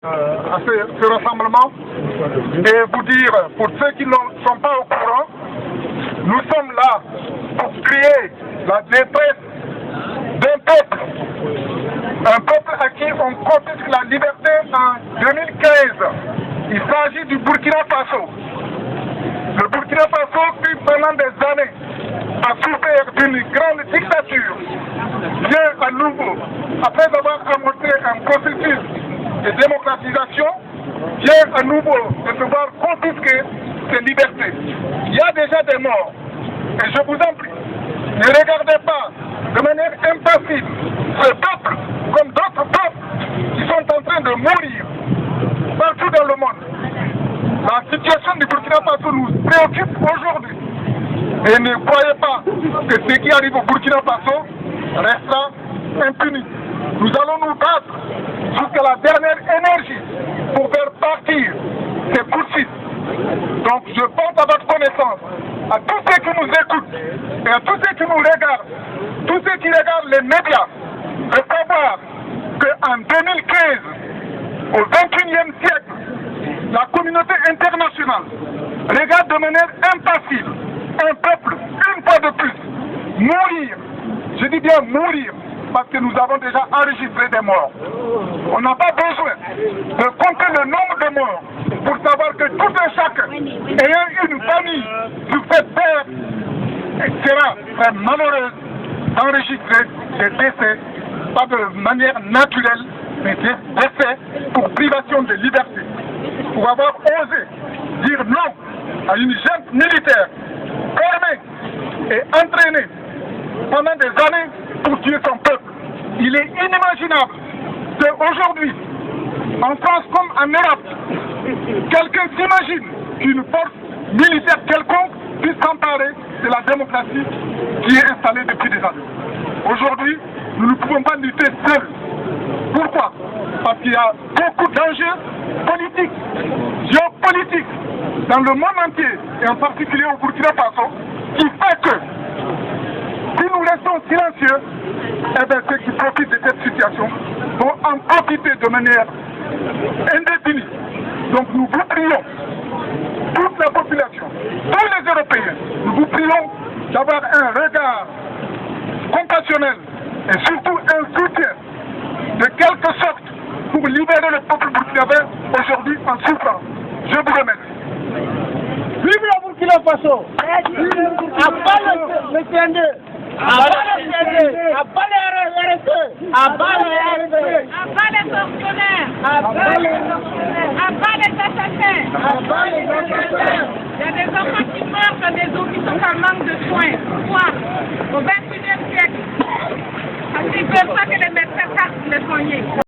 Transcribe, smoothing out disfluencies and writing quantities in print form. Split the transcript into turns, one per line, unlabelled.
à ce rassemblement et vous dire, pour ceux qui ne sont pas au courant, nous sommes là pour crier la détresse d'un peuple à qui on confisque la liberté en 2015. Il s'agit du Burkina Faso. Le Burkina Faso qui pendant des années a souffert d'une grande dictature vient à nouveau, après avoir amorcé un processus de démocratisation, vient à nouveau de devoir confisquer ses libertés. Il y a déjà des morts. Et je vous en prie, ne regardez pas de manière impassive ce peuple comme d'autres peuples qui sont en train de mourir partout dans le monde. La situation du Burkina Faso nous préoccupe aujourd'hui. Et ne croyez pas que ce qui arrive au Burkina Faso restera impuni. Nous allons nous battre jusqu'à la dernière énergie pour faire partir ces poursuites. Donc je pense à votre connaissance, à tous ceux qui nous écoutent et à tous ceux qui nous regardent, tous ceux qui regardent les médias, de savoir qu'en 2015, au XXIe siècle, la communauté internationale regarde de manière impassive un peuple, une fois de plus, mourir. Je dis bien mourir, parce que nous avons déjà enregistré des morts. On n'a pas besoin de compter le nombre de morts pour savoir que tout un chacun ayant une famille sur cette terre sera très malheureuse d'enregistrer des décès, pas de manière naturelle, mais des décès pour privation de liberté. Pour avoir osé dire non à une junte militaire formée et entraînée pendant des années pour tuer son peuple. Il est inimaginable qu'aujourd'hui, en France comme en Europe, quelqu'un s'imagine qu'une force militaire quelconque puisse s'emparer de la démocratie qui est installée depuis des années. Aujourd'hui, nous ne pouvons pas lutter seuls. Pourquoi? Parce qu'il y a beaucoup d'enjeux politiques, géopolitiques, dans le monde entier, et en particulier au Burkina Faso, qui fait que si nous restons silencieux, eh bien ceux qui profitent de cette situation vont en profiter de manière indéfinie. Donc nous vous prions, toute la population, tous les Européens, nous vous prions d'avoir un regard compassionnel et surtout un soutien de quelque sorte pour libérer le peuple burkinabé aujourd'hui en souffrance. Je vous remercie.
Vive le Burkina Faso! Abat le CND! Abat le CND! Abat les RSE! Abat les RSE!
Abat les fonctionnaires!
Abat les fonctionnaires!
Abat les assassins!
Abat les assassins!
Il y a des enfants qui meurent dans des eaux qui sont en manque de soins. Pourquoi? Au XXIe siècle. Parce qu'ils ne veulent pas que les médecins cassent les soignés.